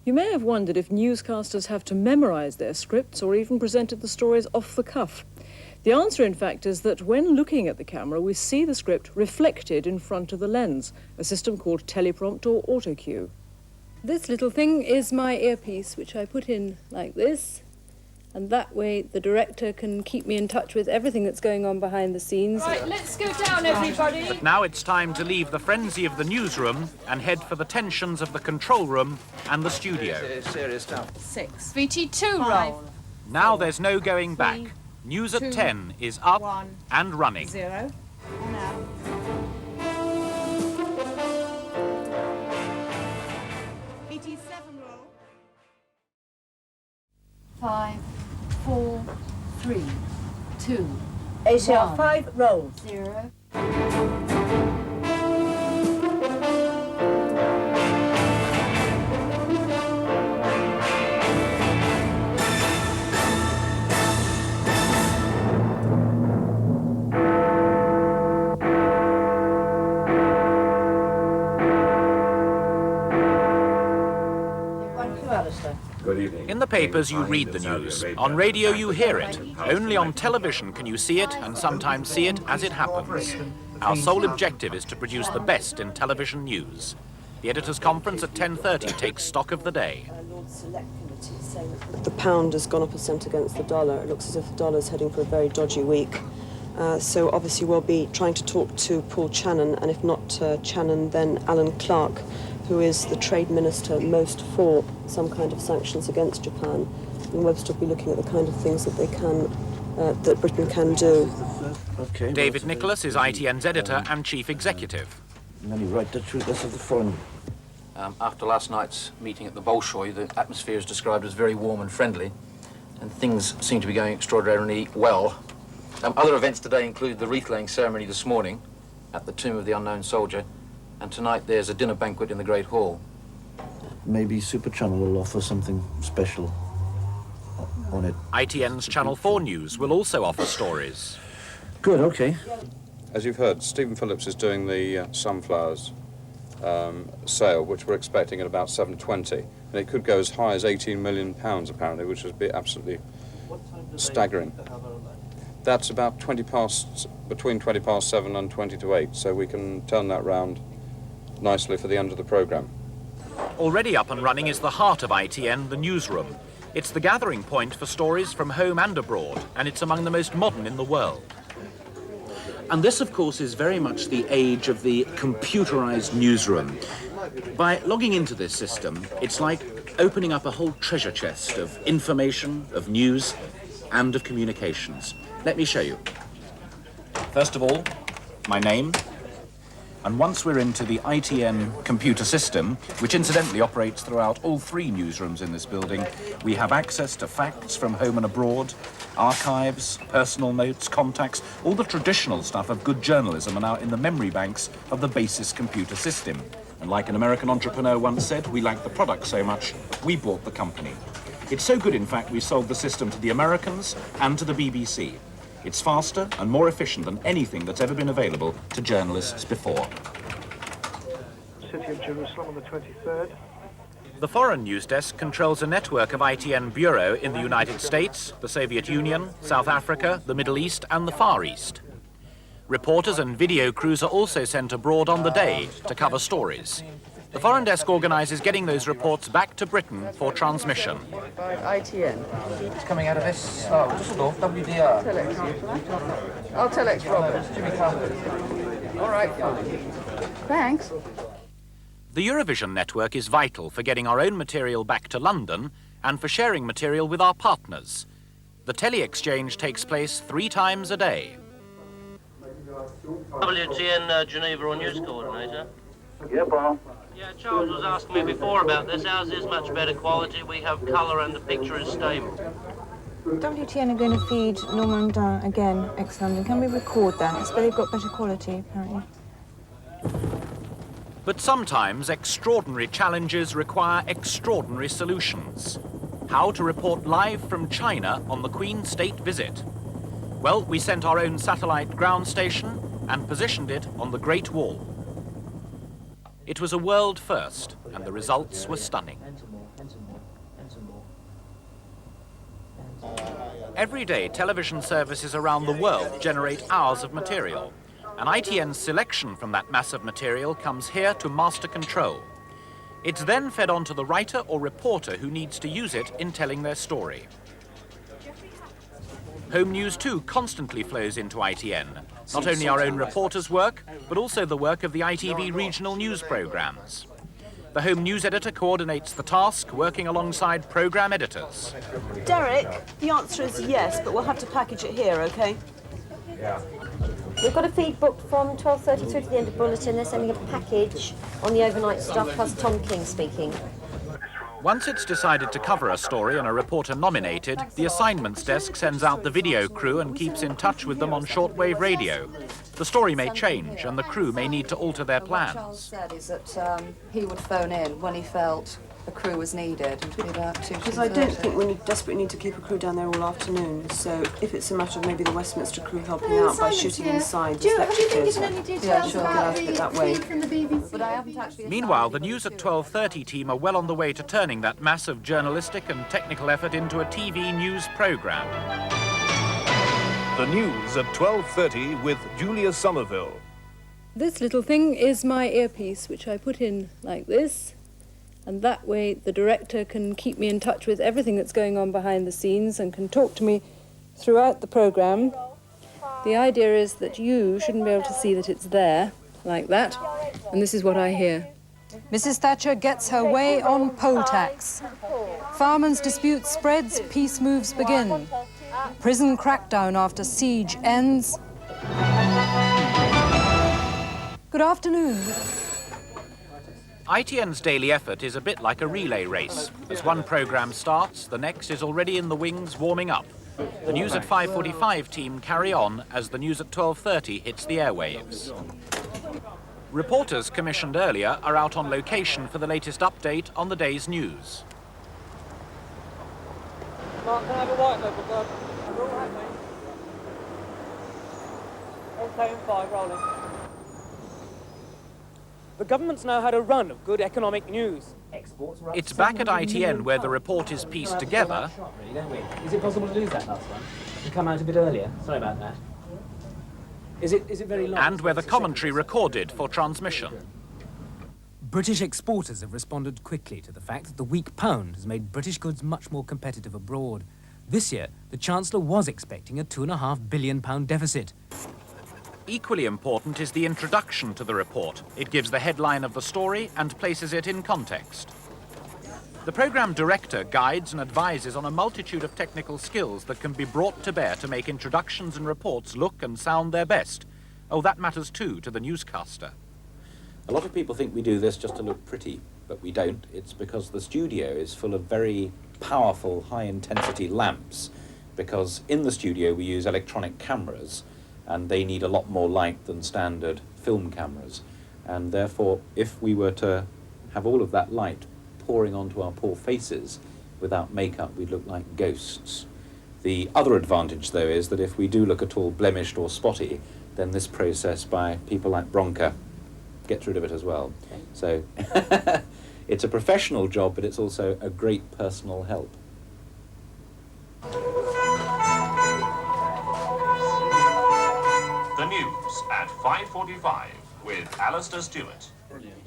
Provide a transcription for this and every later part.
You may have wondered if newscasters have to memorise their scripts or even presented the stories off the cuff. The answer, in fact, is that when looking at the camera, we see the script reflected in front of the lens, a system called teleprompt or autocue. This little thing is my earpiece, which I put in like this, and that way the director can keep me in touch with everything that's going on behind the scenes. Right, let's go down, everybody. But now it's time to leave the frenzy of the newsroom and head for the tensions of the control room and the studio. Serious stuff. 6. VT2 roll. Now there's no going back. News at 10 is up and running. 0. And out. 5, 4, 3, 2, ACR 5, roll. 0. Good evening. In the papers you read the news. On radio you hear it. Only on television can you see it and sometimes see it as it happens. Our sole objective is to produce the best in television news. The editors' conference at 10:30 takes stock of the day. The pound has gone up a cent against the dollar. It looks as if the dollar's heading for a very dodgy week. So obviously we'll be trying to talk to Paul Channon, and if not Channon, then Alan Clark, who is the trade minister most for some kind of sanctions against Japan. And Webster will be looking at the kind of things that they can, that Britain can do. Okay. David Nicholas is ITN's editor and chief executive. And then you write the truth of the foreign. After last night's meeting at the Bolshoi, the atmosphere is described as very warm and friendly, and things seem to be going extraordinarily well. Other events today include the wreath-laying ceremony this morning at the Tomb of the Unknown Soldier, and tonight there's a dinner banquet in the Great Hall. Maybe Super Channel will offer something special on it. ITN's Channel 4 News will also offer stories. Good, okay. As you've heard, Stephen Phillips is doing the sunflowers sale, which we're expecting at about 7:20, and it could go as high as £18 million apparently, which would be absolutely staggering. That's about between 20 past 7 and 20 to 8, so we can turn that round nicely for the end of the programme. Already up and running is the heart of ITN, the Newsroom. It's the gathering point for stories from home and abroad, and it's among the most modern in the world. And this, of course, is very much the age of the computerized newsroom. By logging into this system, it's like opening up a whole treasure chest of information, of news, and of communications. Let me show you. First of all, my name. And once we're into the ITN computer system, which incidentally operates throughout all 3 newsrooms in this building, we have access to facts from home and abroad, archives, personal notes, contacts, all the traditional stuff of good journalism are now in the memory banks of the BASIS computer system. And like an American entrepreneur once said, we like the product so much, we bought the company. It's so good, in fact, we sold the system to the Americans and to the BBC. It's faster and more efficient than anything that's ever been available to journalists before. City of Jerusalem on the 23rd. The Foreign News Desk controls a network of ITN bureaux in the United States, the Soviet Union, South Africa, the Middle East and the Far East. Reporters and video crews are also sent abroad on the day to cover stories. The Foreign Desk organises getting those reports back to Britain for transmission. By ITN. It's coming out of this, Düsseldorf, WDR. Telex. I'll telex Robert. All right. Thanks. The Eurovision network is vital for getting our own material back to London and for sharing material with our partners. The tele-exchange takes place 3 times a day. WTN Geneva or News Coordinator. Yeah, Paul. Yeah, Charles was asking me before about this. Ours is much better quality. We have colour and the picture is stable. WTN are going to feed Normandin again, ex-London. Can we record that? It's they've got better quality, apparently. But sometimes extraordinary challenges require extraordinary solutions. How to report live from China on the Queen's state visit? Well, we sent our own satellite ground station and positioned it on the Great Wall. It was a world first, and the results were stunning. Every day, television services around the world generate hours of material. An ITN selection from that mass of material comes here to master control. It's then fed on to the writer or reporter who needs to use it in telling their story. Home news too constantly flows into ITN. Not only our own reporters' work, but also the work of the ITV regional news programmes. The home news editor coordinates the task, working alongside programme editors. Derek, the answer is yes, but we'll have to package it here, OK? Yeah. We've got a feed booked from 12:30 through to the end of bulletin. They're sending a package on the overnight stuff, plus Tom King speaking. Once it's decided to cover a story and a reporter nominated, the assignments desk sends out the video crew and keeps in touch with them on shortwave radio. The story may change and the crew may need to alter their What Charles plans. said is that he would phone in when he felt a crew was needed, and to be about 2 Because I don't think we desperately need to keep a crew down there all afternoon. So if it's a matter of maybe the Westminster crew helping out by shooting inside the lecture theatre, Yeah, sure. get out of it that way. But I haven't actually... Meanwhile, the News at 12:30 team are well on the way to turning that mass of journalistic and technical effort into a TV news programme. The News at 12:30 with Julia Somerville. This little thing is my earpiece, which I put in like this. And that way the director can keep me in touch with everything that's going on behind the scenes and can talk to me throughout the programme. The idea is that you shouldn't be able to see that it's there, like that. And this is what I hear. Mrs. Thatcher gets her way on poll tax. Farmers' dispute spreads, peace moves begin. Prison crackdown after siege ends. Good afternoon. ITN's daily effort is a bit like a relay race. As one programme starts, the next is already in the wings warming up. The News at 5:45 team carry on as the News at 12:30 hits the airwaves. Reporters commissioned earlier are out on location for the latest update on the day's news. Mark, can I have a white local club? Okay, 5, rolling. The government's now had a run of good economic news. It's back at ITN where the report is pieced together. Is it possible to lose that last one? And come out a bit earlier? Sorry about that. Is it very long? And where the commentary recorded for transmission. British exporters have responded quickly to the fact that the weak pound has made British goods much more competitive abroad. This year, the Chancellor was expecting a £2.5 billion deficit. Equally important is the introduction to the report. It gives the headline of the story and places it in context. The programme director guides and advises on a multitude of technical skills that can be brought to bear to make introductions and reports look and sound their best. Oh, that matters too to the newscaster. A lot of people think we do this just to look pretty, but we don't. It's because the studio is full of very powerful, high-intensity lamps, because in the studio we use electronic cameras, and they need a lot more light than standard film cameras. And therefore, if we were to have all of that light pouring onto our poor faces without makeup, we'd look like ghosts. The other advantage, though, is that if we do look at all blemished or spotty, then this process by people like Bronca gets rid of it as well. So it's a professional job, but it's also a great personal help. The News at 5:45 with Alistair Stewart.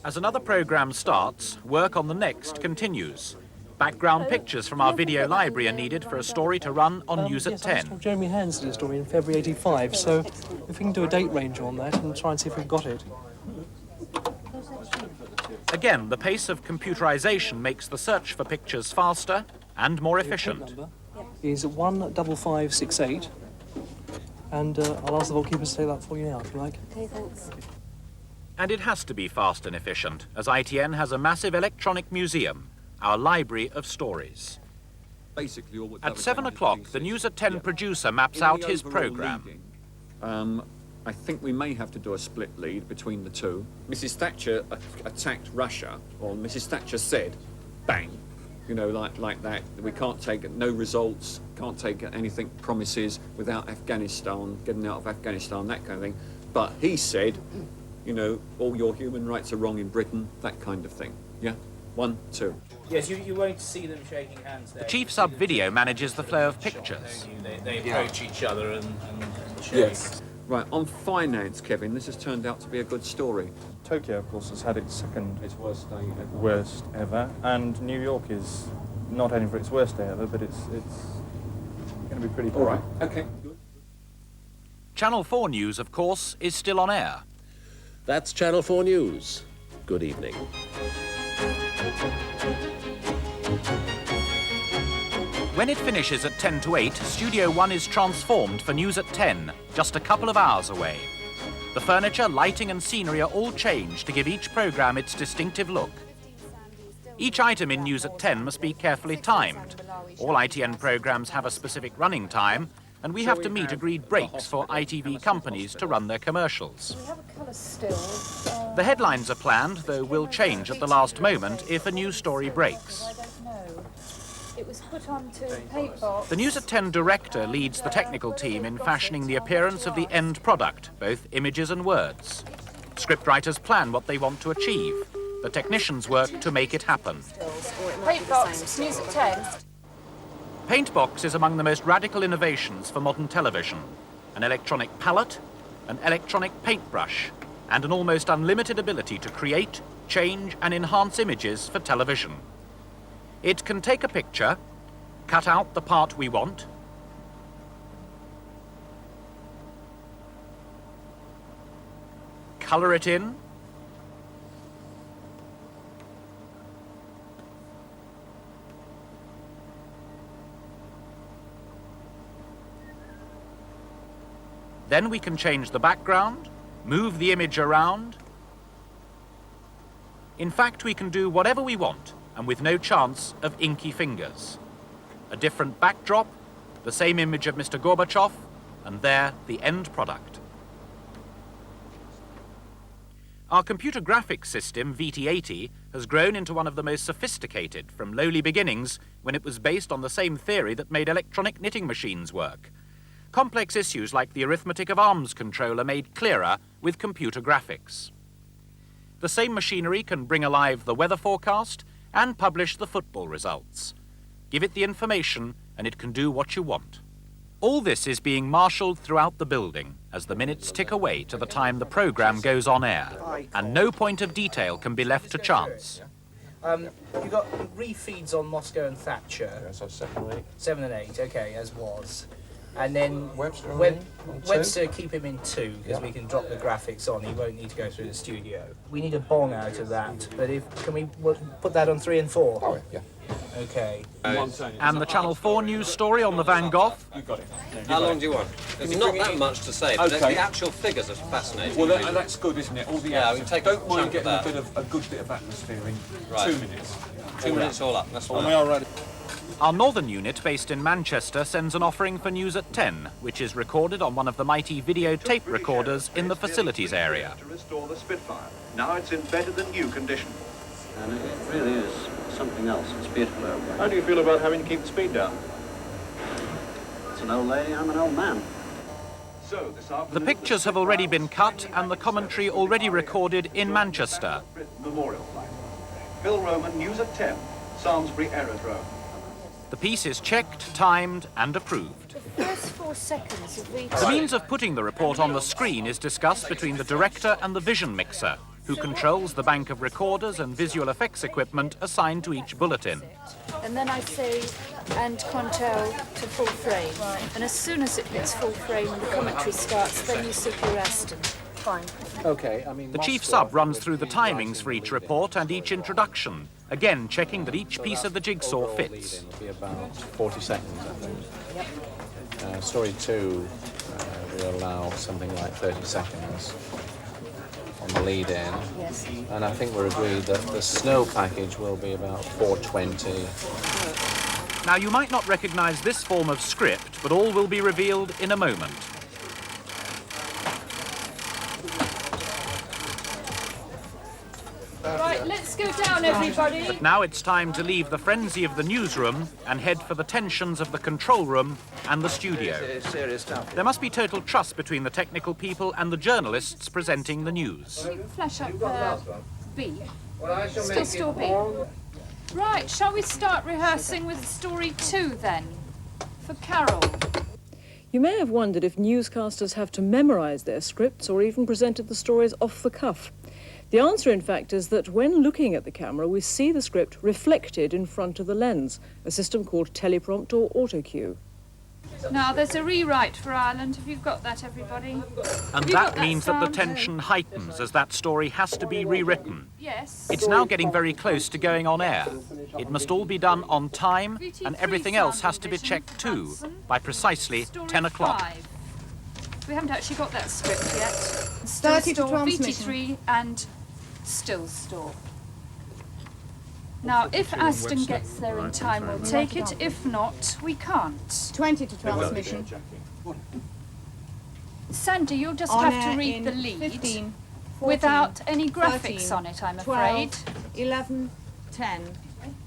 As another programme starts, work on the next continues. Background pictures from our video library are needed for a story to run on News at 10. Jeremy Hands did a story in February '85, so if we can do a date range on that and try and see if we've got it. Again, the pace of computerisation makes the search for pictures faster and more efficient. Is 15568, and I'll ask the vaultkeepers to take that for you now, if you like. Okay, thanks. And it has to be fast and efficient, as ITN has a massive electronic museum, our library of stories. At 7 o'clock, the News at 10 producer maps out his programme. I think we may have to do a split lead between the two. Mrs. Thatcher attacked Russia, or Mrs. Thatcher said, bang, you know, like that. We can't take no results, can't take anything, promises without Afghanistan, getting out of Afghanistan, that kind of thing. But he said, you know, all your human rights are wrong in Britain, that kind of thing. Yeah? 1, 2. Yes, you won't see them shaking hands there. The chief sub video manages the flow of pictures. They approach each other and shake. Yes. Right, on finance, Kevin, this has turned out to be a good story. Tokyo, of course, has had its worst day worst ever, and New York is not heading for its worst day ever, but it's going to be pretty poor. All right, okay. Channel 4 News, of course, is still on air. That's Channel 4 News. Good evening. When it finishes at 10 to 8, Studio 1 is transformed for news at 10, just a couple of hours away. The furniture, lighting and scenery are all changed to give each programme its distinctive look. Each item in news at 10 must be carefully timed. All ITN programmes have a specific running time, and we have to meet agreed breaks for ITV companies to run their commercials. We have a colour still. The headlines are planned, though will change at the last moment if a news story breaks. I don't know. It was put onto paper. The News at 10 director leads the technical team in fashioning the appearance of the end product, both images and words. Scriptwriters plan what they want to achieve. The technicians work to make it happen. Paintbox, News at 10. Paintbox is among the most radical innovations for modern television. An electronic palette, an electronic paintbrush, and an almost unlimited ability to create, change and enhance images for television. It can take a picture, cut out the part we want, colour it in, then we can change the background, move the image around. In fact, we can do whatever we want, and with no chance of inky fingers. A different backdrop, the same image of Mr. Gorbachev, and there, the end product. Our computer graphics system, VT80, has grown into one of the most sophisticated from lowly beginnings when it was based on the same theory that made electronic knitting machines work. Complex issues like the arithmetic of arms control are made clearer with computer graphics. The same machinery can bring alive the weather forecast and publish the football results. Give it the information and it can do what you want. All this is being marshalled throughout the building as the minutes tick away to the time the programme goes on air, and no point of detail can be left to chance. You've got refeeds on Moscow and Thatcher. Yeah, so 7 and 8. 7 and 8, okay, as was. And then Webster keep him in 2, because we can drop the graphics on. He won't need to go through the studio. We need a bong out of that, but can we put that on 3 and 4? Oh, yeah. Okay. And the Channel 4 news story on the Van Gogh. You got it. How long do you want? There's not that much to say, but Okay. the actual figures are fascinating. Well, that's good, isn't it? All the Yeah, we can take a Don't mind chunk of getting that. a good bit of atmosphere in Right. 2 minutes. 2 minutes all up, that's fine. We are ready. Our northern unit, based in Manchester, sends an offering for news at 10, which is recorded on one of the mighty video tape recorders in the facilities area. To restore the Spitfire. Now it's in better than new condition. And it really is something else. It's beautiful airplane. How do you feel about having to keep the speed down? It's an old lady, I'm an old man. So this The afternoon, pictures have already been cut and the commentary already recorded in Manchester. Memorial flight. Bill Roman, News at 10, Samlesbury Aerodrome. The piece is checked, timed and approved. The first 4 seconds of VT. The means of putting the report on the screen is discussed between the director and the vision mixer, who controls the bank of recorders and visual effects equipment assigned to each bulletin. And then I say, and Contel to full frame. And as soon as it hits full frame and the commentary starts, then you sit your rest and fine. Okay, The chief sub runs through the timings for each report and each introduction, again checking that each piece of the jigsaw fits. It'll be about 40 seconds, I think. Yep. Story 2 will allow something like 30 seconds on the lead in. Yes. And I think we're agreed that the snow package will be about 420. Now you might not recognise this form of script, but all will be revealed in a moment. Right, let's go down, everybody. But now it's time to leave the frenzy of the newsroom and head for the tensions of the control room and the studio. Serious stuff. There must be total trust between the technical people and the journalists presenting the news. Flash up B. Well, I shall Still make store it B. Right, shall we start rehearsing with story 2 then? For Carol. You may have wondered if newscasters have to memorise their scripts or even presented the stories off the cuff. The answer, in fact, is that when looking at the camera, we see the script reflected in front of the lens, a system called teleprompt or autocue. Now, there's a rewrite for Ireland. Have you got that, everybody? And that means that the tension heightens as that story has to be rewritten. Yes. It's now getting very close to going on air. It must all be done on time, and everything else has to be checked too, by precisely 10 o'clock. 5. We haven't actually got that script yet. Still 30 to store, transmission. VT3 and still store. Now, if Aston gets there in time, we'll take it. If not, we can't. 20 to transmission. Sandy, you'll just On have to air read in the lead 15, 14, without any graphics 13, on it, I'm 12, afraid. 11, 10,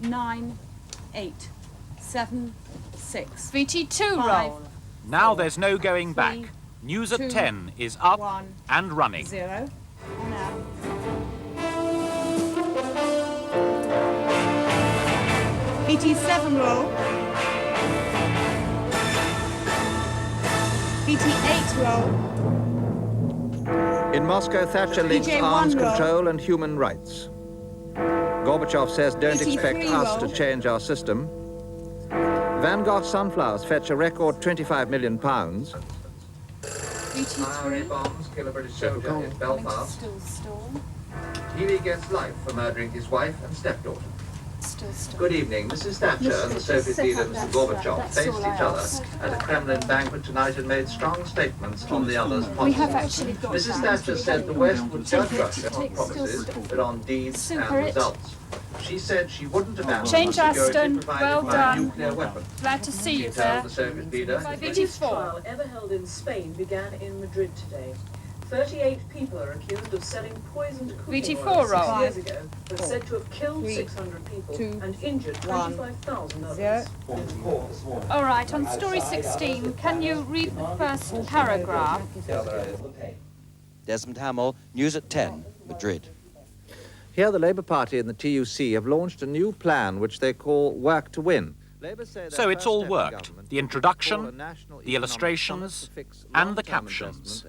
9, 8, 7, 6. VT2 5, roll. Now there's no going back. News at 2, 10 is up 1, and running. 0. On air. BT7 roll. BT8 roll. In Moscow, Thatcher links DJ arms one roll. control and human rights. Gorbachev says don't BT3 expect us roll. to change our system. Van Gogh sunflowers fetch a record £25 million. VT3 bombs kill a British soldier in coming to still store. Healy gets life for murdering his wife and stepdaughter. Still store. Good evening. Mrs. Thatcher and the Soviet Set leader, up Mr. that Gorbachev, strap. That's faced all each I other ask. at a Kremlin banquet tonight and made strong statements on the other's We policies. have actually got Mrs. that. Thatcher said the West would judge Take it, Russia on take still promises, store. but on deeds Super and it. results. She said she wouldn't abandon Change security Aston. provided Well by a done. nuclear weapon. Glad to see She you told there. the Soviet leader By The biggest VT4. trial ever held in Spain began in Madrid today. 38 people are accused of selling poisoned cooking VT4 oil 6 roll. years ago, but said to have killed 3, 600 people 2, and injured 1, 25,000 others. 0. All right, on story 16, can you read the first paragraph? Desmond Hamill, News at 10, Madrid. Here the Labour Party and the TUC have launched a new plan which they call Work to Win. So it's all worked. The introduction, the illustrations, and the captions.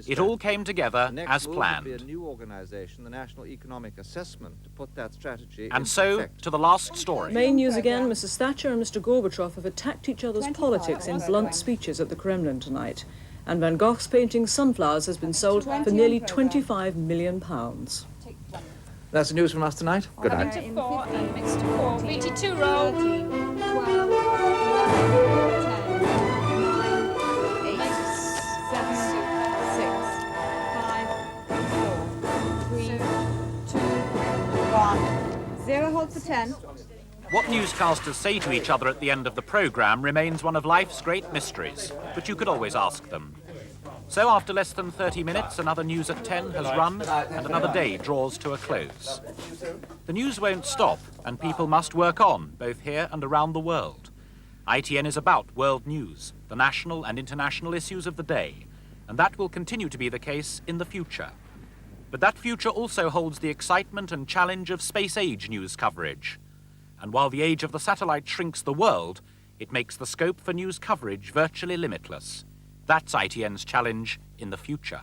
It all came together as planned. A new organisation, the National Economic Assessment, to put that strategy And so, to the last story. Main news again, Mrs. Thatcher and Mr. Gorbachev have attacked each other's politics in blunt speeches at the Kremlin tonight. And Van Gogh's painting Sunflowers has been sold for nearly £25 million. That's the news from us tonight. Good night. Coming to 4 and mixed to 4. VT2 roll. 13, 12, 11, 10, 9, 8, 7, 6, 5, 4, 3, 2, 1. 0 hold for 10. What newscasters say to each other at the end of the programme remains one of life's great mysteries, but you could always ask them. So after less than 30 minutes, another News at 10 has run and another day draws to a close. The news won't stop and people must work on, both here and around the world. ITN is about world news, the national and international issues of the day, and that will continue to be the case in the future. But that future also holds the excitement and challenge of space-age news coverage. And while the age of the satellite shrinks the world, it makes the scope for news coverage virtually limitless. That's ITN's challenge in the future.